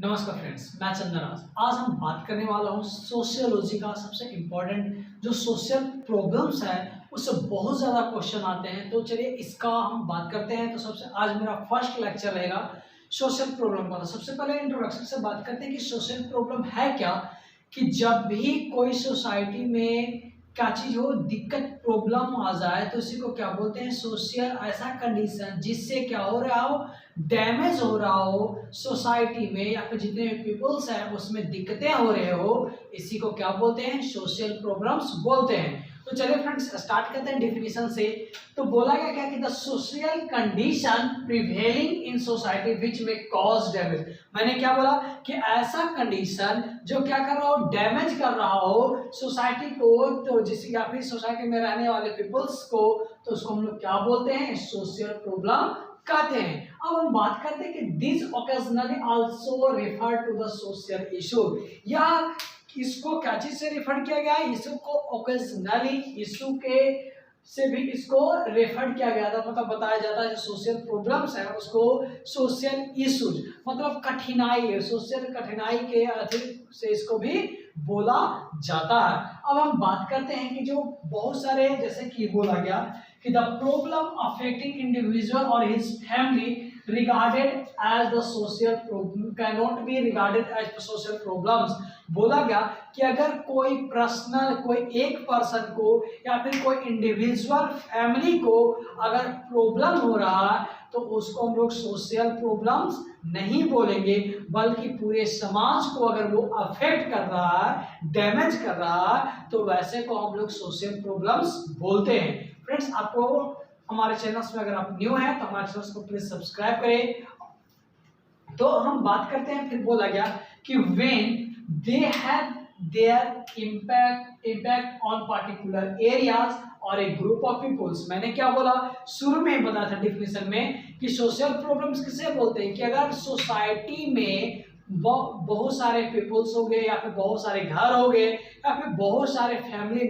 नमस्कार फ्रेंड्स, मैं चंदनराज। आज हम बात करने वाला हूँ सोशियोलॉजी का सबसे इम्पोर्टेंट जो सोशल प्रॉब्लम्स है उससे बहुत ज़्यादा क्वेश्चन आते हैं। तो चलिए इसका हम बात करते हैं। तो सबसे आज मेरा फर्स्ट लेक्चर रहेगा सोशल प्रॉब्लम का। सबसे पहले इंट्रोडक्शन से बात करते हैं कि सोशल प्रॉब्लम है क्या। कि जब भी कोई सोसाइटी में क्या चीज़ हो, दिक्कत प्रॉब्लम आ जाए तो इसी को क्या बोलते हैं, सोशल ऐसा कंडीशन जिससे क्या हो रहा हो, डैमेज हो रहा हो सोसाइटी में या फिर जितने भी पीपल्स हैं उसमें दिक्कतें हो रहे हो, इसी को क्या बोलते हैं, सोशल प्रॉब्लम्स बोलते हैं। तो चलिए फ्रेंड्स स्टार्ट करते हैं डेफिनेशन से। तो बोला गया क्या कि the social condition prevailing in society which में कॉज डैमेज। मैंने क्या बोला कि ऐसा कंडीशन जो क्या कर रहा हो, डैमेज कर रहा हो सोसाइटी को, तो जिस या फिर सोसाइटी में रहने वाले पीपल्स को, तो उसको हम लोग क्या बोलते हैं, सोशल प्रॉब्लम कहते हैं। अब हम बात करते हैं कि this occasionally also refer to the social issue, या इसको क्या चीज से रेफर किया गया है, इशू को ओकेजनली इशू के से भी इसको रेफर किया गया था। मतलब बताया जाता है जो सोशल प्रॉब्लम्स है उसको सोशल इश्यूज, मतलब कठिनाई है, सोशल कठिनाई के अर्थ से इसको भी बोला जाता है। अब हम बात करते हैं कि जो बहुत सारे, जैसे कि बोला गया कि द प्रॉब्लम अफेक्टिंग इंडिविजुअल और his family regarded as the social problem cannot be regarded as social problems। बोला गया कि अगर कोई पर्सनल, कोई एक पर्सन को या फिर कोई इंडिविजुअल फैमिली को अगर प्रॉब्लम हो रहा है तो उसको हम लोग सोशल प्रॉब्लम्स नहीं बोलेंगे, बल्कि पूरे समाज को अगर वो अफेक्ट कर रहा है, डैमेज कर रहा है, तो वैसे को हम लोग सोशल प्रॉब्लम्स बोलते हैं। फ्रेंड्स, आपको हमारे चैनल्स में अगर आप न्यू हैं तो हमारे चैनल्स को प्लीज सब्सक्राइब करें। तो हम बात करते हैं, फिर बोला गया कि when they have their impact on particular areas और ए ग्रुप ऑफ पीपल्स। मैंने क्या बोला, शुरू में ही बताया था डेफिनेशन में कि सोशल प्रॉब्लम्स किसे बोलते हैं, कि अगर सोसाइटी में बहुत सारे पीपल्स हो गए या फिर बहुत सारे घर हो गए या फिर बहुत सारे फैमिली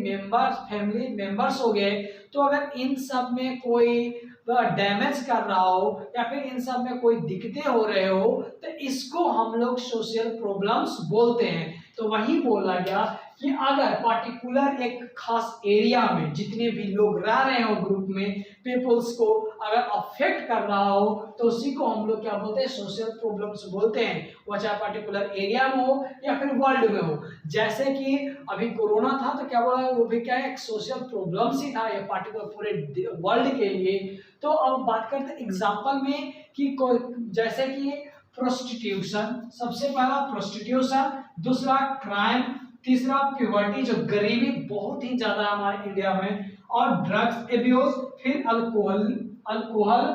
मेंबर्स हो गए, तो अगर इन सब में कोई डैमेज कर रहा हो या फिर इन सब में कोई दिक्कतें हो रहे हो तो इसको हम लोग सोशल प्रॉब्लम्स बोलते हैं। तो वही बोला गया कि अगर पार्टिकुलर एक खास एरिया में जितने भी लोग रह रहे हो ग्रुप में पीपल्स को अगर अफेक्ट कर रहा हो तो उसी को हम लोग क्या बोलते हैं, सोशल प्रॉब्लम्स बोलते हैं। वो चाहे पार्टिकुलर एरिया में हो या फिर वर्ल्ड में हो। जैसे कि अभी कोरोना था तो क्या बोला, वो भी क्या है, एक सोशल प्रॉब्लम्स ही था ये पार्टिकुलर पूरे वर्ल्ड के लिए। तो अब बात करते हैं एग्जाम्पल में कि कोई, जैसे कि प्रोस्टिट्यूशन, सबसे पहला प्रोस्टिट्यूशन, दूसरा क्राइम, तीसरा प्यूबर्टी जो गरीबी बहुत ही ज्यादा हमारे इंडिया में, और ड्रग्स एब्यूज, फिर अल्कोहल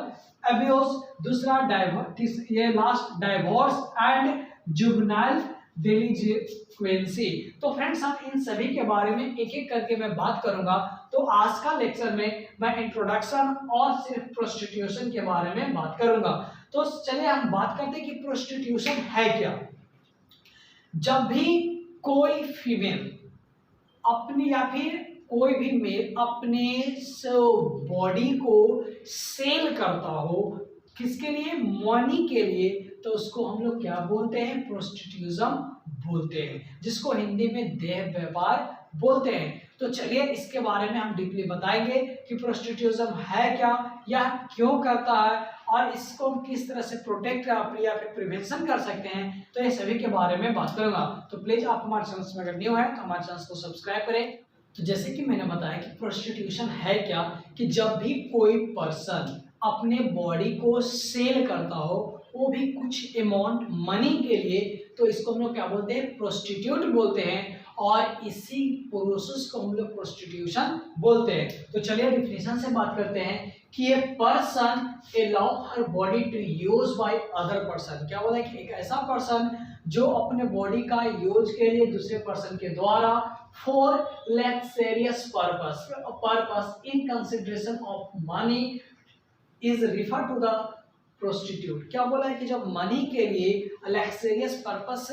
एब्यूज, दूसरा ये लास्ट डाइवोर्स एंड जुवेनाइल डेलिंक्वेंसी। तो फ्रेंड्स, हम इन सभी के बारे में एक एक करके मैं बात करूंगा। तो आज का लेक्चर में मैं इंट्रोडक्शन और सिर्फ प्रोस्टिट्यूशन के बारे में बात करूंगा। तो चलिए हम बात करते हैं कि प्रोस्टिट्यूशन है क्या। जब भी कोई फीमेल अपनी या फिर कोई भी मेल अपने बॉडी को सेल करता हो, किसके लिए, मनी के लिए, तो उसको हम लोग क्या बोलते हैं, प्रोस्टिट्यूशन बोलते हैं, जिसको हिंदी में देह व्यापार बोलते हैं। तो चलिए इसके बारे में हम डीपली बताएंगे कि प्रोस्टिट्यूशन है क्या, यह क्यों करता है और इसको हम किस तरह से प्रोटेक्ट या फिर प्रिवेंशन कर सकते हैं। तो ये सभी के बारे में बात करूंगा। तो प्लीज आप हमारे चैनल में अगर न्यू है तो हमारे चैनल को सब्सक्राइब करें। तो जैसे कि मैंने बताया कि प्रोस्टिट्यूशन है क्या, कि जब भी कोई पर्सन अपने बॉडी को सेल करता हो, वो भी कुछ अमाउंट मनी के लिए, तो इसको हम लोग क्या बोलते हैं, प्रोस्टिट्यूट बोलते हैं। और इसी प्रोसेस को हम लोग प्रोस्टिट्यूशन बोलते हैं। तो चलिए डिफिनेशन से बात करते हैं कि a person allow her body to use by other person. क्या बोला है कि एक ऐसा पर्सन जो अपने बॉडी का यूज के लिए दूसरे पर्सन के द्वारा for luxurious purpose in consideration of money is refer to the prostitute. क्या बोला है कि जब मनी के लिए, लग्जरियस पर्पस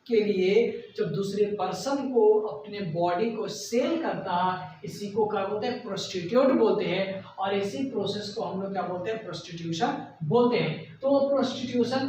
के लिए जब दूसरे पर्सन को अपने बॉडी को सेल करता है, इसी को क्या बोलते हैं, प्रोस्टिट्यूट बोलते हैं। और इसी प्रोसेस को हम लोग क्या बोलते हैं, प्रोस्टिट्यूशन बोलते हैं। तो प्रोस्टिट्यूशन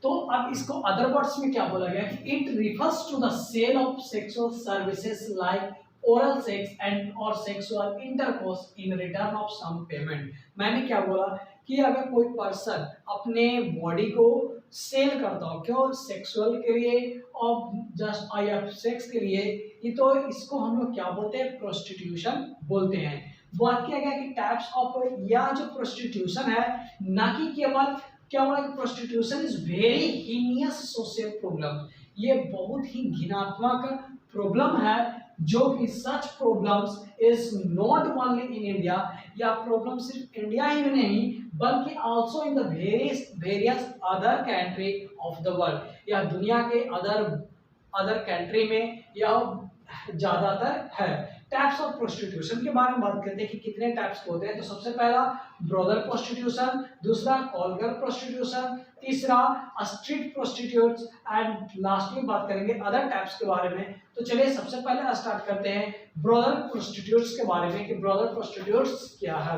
तो अब इसको अदर वर्ड्स में क्या बोला गया कि it refers to the sale of sexual services like oral sex and और sexual intercourse in return of some payment. मैंने क्या बोला कि अगर कोई पर्सन अपने बॉडी को सेल करता हो, क्यों, सेक्सुअल के लिए और जस्ट या सेक्स के लिए, ये तो इसको हम लोग क्या बोलते हैं, प्रोस्टिट्यूशन बोलते हैं। बात किया गया कि टाइप्स ऑफ, या जो प्रोस्टिट्यूशन है, ना कि केवल क्या बोला कि prostitution is very heinous social problem, ये बहुत ही घिनात्मक प्रॉब्लम है, जो कि सच problems is not only in India, या प्रॉब्लम सिर्फ इंडिया ही में नहीं बल्कि also in the various other country of the world, या दुनिया के अदर कंट्री में यह ज्यादातर है। टाइप्स ऑफ प्रोस्टिट्यूशन के बारे में बात करते हैं कि कितने टाइप्स होते हैं। तो सबसे पहला ब्रोदर प्रोस्टिट्यूशन, दूसरा कॉल गर्ल प्रोस्टिट्यूशन, तीसरा स्ट्रीट प्रोस्टिट्यूट्स, एंड लास्टली बात करेंगे अदर टाइप्स के बारे में। तो चलिए सबसे पहले स्टार्ट करते हैं ब्रोदर प्रोस्टिट्यूट्स के बारे में कि ब्रोदर प्रोस्टिट्यूट्स क्या है।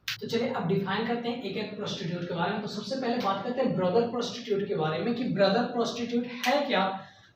तो चलिए अब डिफाइन करते हैं एक एक प्रोस्टिट्यूट के बारे में। तो सबसे पहले बात करते हैं ब्रदर प्रोस्टिट्यूट के बारे में कि ब्रदर प्रोस्टिट्यूट है क्या।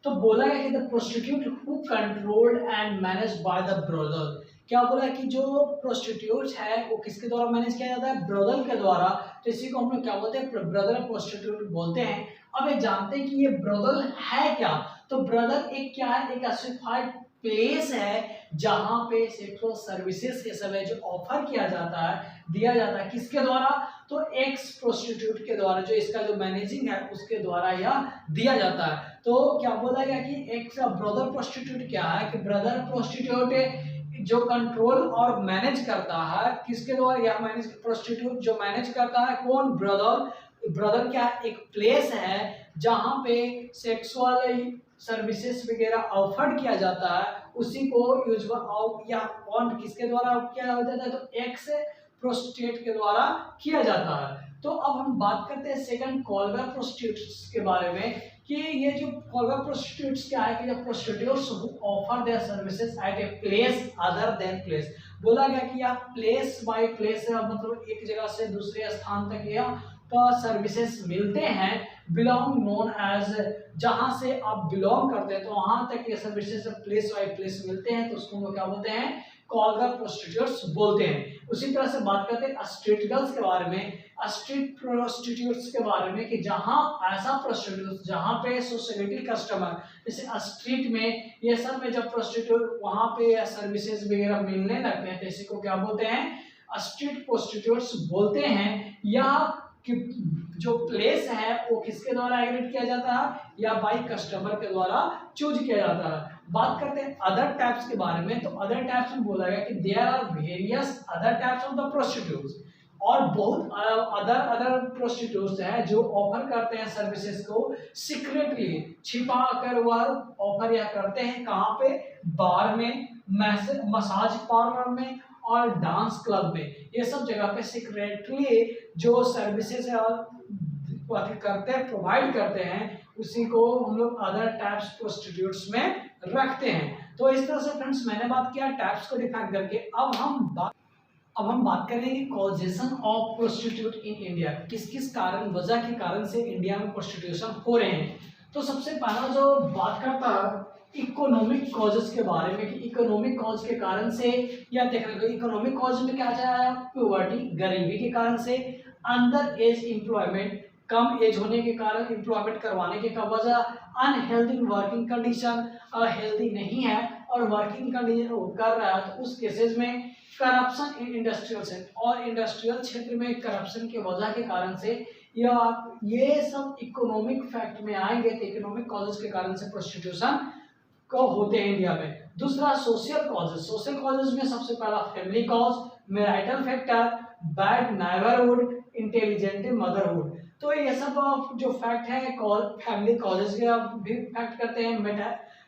तो बोला गया कि the prostitute who controlled and managed by the brother, क्या बोला कि जो प्रोस्टिट्यूट है वो किसके द्वारा मैनेज किया जाता है, ब्रदर के द्वारा। तो इसी को हम लोग क्या बोलते हैं, ब्रदर प्रोस्टिट्यूट बोलते हैं। अब ये जानते हैं कि ये ब्रदर है क्या। तो ब्रदर एक क्या है, एक स्पेसिफाइड प्लेस है जहां पे सेक्सुअल सर्विसेज ये सब है जो ऑफर किया जाता है, दिया जाता है, किसके द्वारा, तो एक्स प्रोस्टिट्यूट के द्वारा, जो इसका जो मैनेजिंग है उसके द्वारा यह दिया जाता है। तो क्या बोला गया कि एक ब्रदर प्रोस्टिट्यूट क्या है कि ब्रदर प्रोस्टिट्यूट जो कंट्रोल और मैनेज करता है, किसके द्वारा, यह मैनेज प्रोस्टिट्यूट जो मैनेज करता है कौन, ब्रदर क्या एक प्लेस है जहां पे सेक्सुअल सर्विसेज वगैरह ऑफर्ड किया जाता है, उसी को यूजुअल या कौन किसके द्वारा किया जाता है, तो एक्स प्रोस्टिट्यूट के द्वारा किया जाता है। तो अब हम बात करते हैं सेकंड कॉलगर प्रोस्टिट्यूट्स के बारे में कि ये जो कॉलगर प्रोस्टिट्यूट्स क्या है कि जब prostitutes offer their services at a place other than place, बोला गया कि यह प्लेस बाय प्लेस है, मतलब एक जगह से दूसरे स्थान तक यह सर्विसेज मिलते हैं, बिलोंग नोन एज, जहां से आप बिलोंग करते हैं तो वहां तक ये सर्विसेज प्लेस बाय प्लेस मिलते हैं, तो उसको हम क्या बोलते हैं, कॉलगर प्रोस्टिट्यूट्स बोलते हैं। उसी तरह से बात करते हैं स्ट्रीट गर्ल्स के बारे में, स्ट्रीट प्रोस्टिट्यूट्स के बारे में कि जहां ऐसा प्रोस्टिट्यूट जहां पे सोसाइटी कस्टमर, जैसे स्ट्रीट में ये सब में जब प्रोस्टिट्यूट वहां पे सर्विसेज वगैरह मिलने लगते हैं तो इसी को क्या बोलते हैं, स्ट्रीट प्रोस्टिट्यूट्स बोलते हैं। या कि जो प्लेस है वो किसके द्वारा एग्रीड किया जाता है, या बाई कस्टमर के द्वारा चूज किया जाता है। बात करते हैं अदर टाइप्स के बारे में। तो अदर टाइप्स में बोला गया कि there are various other types of the prostitutes, और बहुत अदर प्रोस्टिट्यूट्स हैं जो ऑफर करते हैं सर्विसेज को सीक्रेटली, छिपा कर वह ऑफर यह करते हैं, कहाँ पे, बार में, मसाज पार्लर में और डांस क्लब में, ये सब जगह पे सीक्रेटली जो सर्विसेज करते हैं, प्रोवाइड करते हैं, उसी को हम लोग अदर टाइप्स प्रोस्टिट्यूट्स में रखते हैं। तो इस तरह से फ्रेंड्स मैंने बात किया टाइप्स को डिफाइन करके। अब हम बात करेंगे causation of prostitute in India, किस किस कारण, वजह के कारण से इंडिया में प्रोस्टिट्यूशन हो रहे हैं। तो सबसे पहला जो बात करता है इकोनॉमिक कॉजेस के बारे में कि इकोनॉमिक कॉज के कारण से, या देखने इकोनॉमिक कॉज में क्या आया, पॉवर्टी, गरीबी के कारण से, अंडर एज एम्प्लॉयमेंट, कम एज होने के कारण एम्प्लॉयमेंट करवाने के वजह, अनहेल्दी वर्किंग कंडीशन, हेल्दी नहीं है और वर्किंग कंडीशन कर रहा है तो उस केसेस में, करप्शन इन इंडस्ट्रियल सेक्टर, और इंडस्ट्रियल क्षेत्र में करप्शन के वजह के कारण से, या ये सब इकोनॉमिक फैक्ट में आएंगे तो इकोनॉमिक कॉजेस के कारण से प्रोस्टिट्यूशन को होते हैं इंडिया में। दूसरा सोशल कॉजेस, सोशल कॉजेस में सबसे पहला family cause, marital factor, bad neighbourhood, intelligent motherhood. तो ये सब जो फैक्ट है फैमिली कॉजेस के भी फैक्ट करते हैं,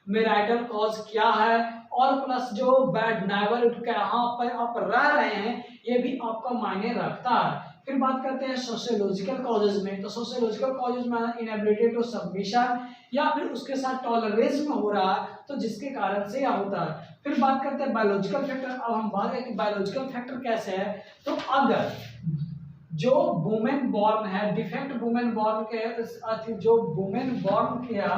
मैरिटल कॉज क्या है, और प्लस जो बैड नेबरहुड कहाँ पर आप रह रहे हैं ये भी आपका मायने रखता है। फिर बात करते हैं सोशियोलॉजिकल कॉजेज में। तो सोशियोलॉजिकल कॉजेज में इनएबिलिटी टू सबमिशन, या फिर उसके साथ टॉलरेंस में हो रहा है तो जिसके कारण से यह होता है। फिर बात करते हैं बायोलॉजिकल फैक्टर। अब हम बात करें कि बायोलॉजिकल फैक्टर कैसे है। तो अगर जो वुमेन बॉर्न है, डिफेक्ट वुमेन बॉर्न के जो वुमेन बॉर्न किया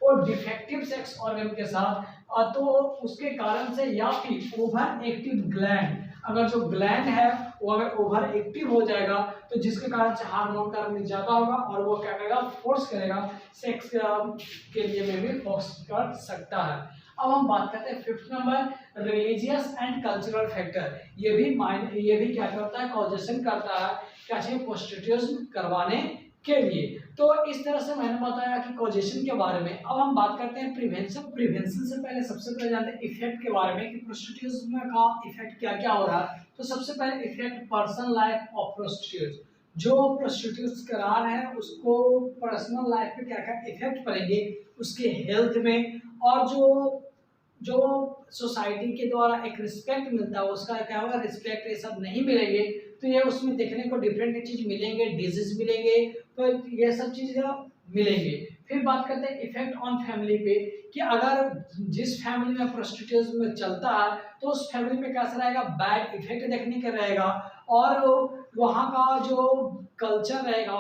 और डिफेक्टिव सेक्स ऑर्गन के साथ तो उसके कारण से, या फिर ओवर एक्टिव ग्लैंड, अगर जो ग्लैंड है वो अगर ओवर एक्टिव हो जाएगा तो जिसके कारण से हार्मोन का रिलीज ज्यादा होगा और वो क्या करेगा, फोर्स करेगा, सेक्स के लिए में भी फोर्स कर सकता है। अब हम बात करते हैं fifth number, religious and cultural factor. ये भी क्या करता है, कॉजेशन करता है क्या चाहिए, प्रोस्टिट्यूशन करवाने के लिए। तो इस तरह से मैंने बताया कि कॉजेशन के बारे में। अब हम बात करते हैं प्रिवेंशन। प्रिवेंशन से पहले सबसे पहले जानते हैं इफेक्ट के बारे में कि प्रोस्टिट्यूशन का इफेक्ट क्या क्या हो रहा है। तो सबसे पहले effect personal life of prostitute, जो प्रोस्टिट्यूट करा रहे हैं उसको पर्सनल लाइफ पे क्या क्या इफेक्ट पड़ेंगे, उसके हेल्थ में, और जो जो सोसाइटी के द्वारा एक रिस्पेक्ट मिलता है उसका क्या होगा, रिस्पेक्ट ये सब नहीं मिलेंगे। तो ये उसमें देखने को डिफरेंट चीज मिलेंगे, डिजीज मिलेंगे, तो ये सब चीज मिलेंगे। फिर बात करते हैं इफेक्ट ऑन फैमिली पे कि अगर जिस फैमिली में प्रोस्टिट्यूशन में चलता है तो उस फैमिली में कैसा रहेगा, बैड इफेक्ट देखने का रहेगा, और वहाँ का जो कल्चर रहेगा,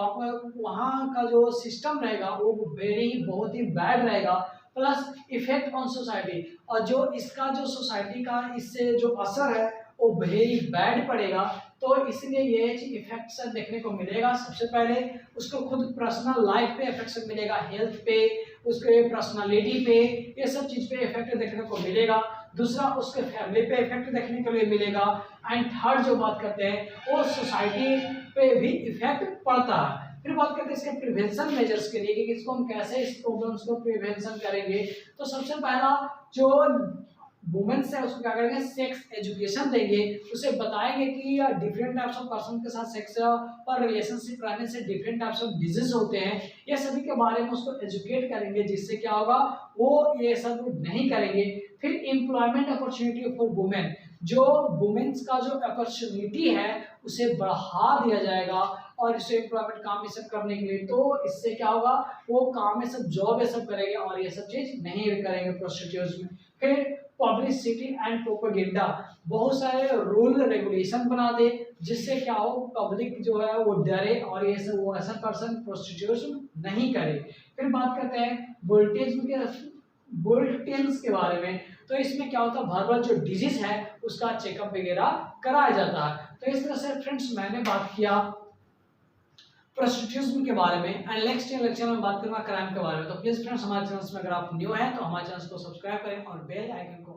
वहाँ का जो सिस्टम रहेगा वो बहुत ही बैड रहेगा। प्लस इफेक्ट ऑन सोसाइटी, और जो इसका जो सोसाइटी का इससे जो असर है वो वेरी बैड पड़ेगा। तो इसलिए ये इफेक्ट देखने को मिलेगा। सबसे पहले उसको खुद पर्सनल लाइफ पे इफेक्ट मिलेगा, हेल्थ पे, उसके पर्सनालिटी पे, ये सब चीज पे इफेक्ट देखने को मिलेगा। दूसरा उसके फैमिली पे इफेक्ट देखने के लिए मिलेगा। एंड थर्ड जो बात करते हैं वो सोसाइटी पे भी इफेक्ट पड़ता है। फिर बात करते हैं इसके प्रिवेंशन मेजर्स के लिए कि इसको हम कैसे इस प्रॉब्लम्स को प्रिवेंशन करेंगे। तो सबसे पहला जो वुमेन्स है उसको क्या करेंगे, सेक्स एजुकेशन देंगे, उसे बताएंगे कि डिफरेंट टाइप्स ऑफ पर्सन के साथ सेक्स पर रिलेशनशिप रहने से डिफरेंट टाइप्स ऑफ डिजीज होते हैं, ये सभी के बारे में उसको एजुकेट करेंगे, जिससे क्या होगा वो ये सब नहीं करेंगे। फिर एम्प्लॉयमेंट अपॉर्चुनिटी फॉर वुमेन, जो वुमेन्स का जो अपॉर्चुनिटी है उसे बढ़ा दिया जाएगा और इसे एम्प्लॉयमेंट काम ये सब करने के लिए। तो इससे क्या होगा, वो काम में सब जॉब ये सब करेंगे और ये सब चीज नहीं करेंगे प्रोस्टिट्यूट्स में। फिर पब्लिसिटी एंड प्रोपेगेंडा, बहुत सारे रूल रेगुलेशन बना दे जिससे क्या हो, पब्लिक जो है वो डरे और ये सब वो ऐसा पर्सन प्रोस्टिट्यूशन नहीं करे। फिर बात करते हैं बुलेटिन्स के बारे में। तो इसमें क्या होता है, भर जो डिजीज है उसका चेकअप वगैरह कराया जाता है। तो इस तरह से फ्रेंड्स मैंने बात किया प्रोस्टिट्यूशन के बारे में। एंड नेक्स्ट लेक्चर में बात करूंगा क्राइम के बारे में। तो प्लीज फ्रेंड्स हमारे चैनल में अगर आप न्यू हैं तो हमारे चैनल को सब्सक्राइब करें और बेल आइकन को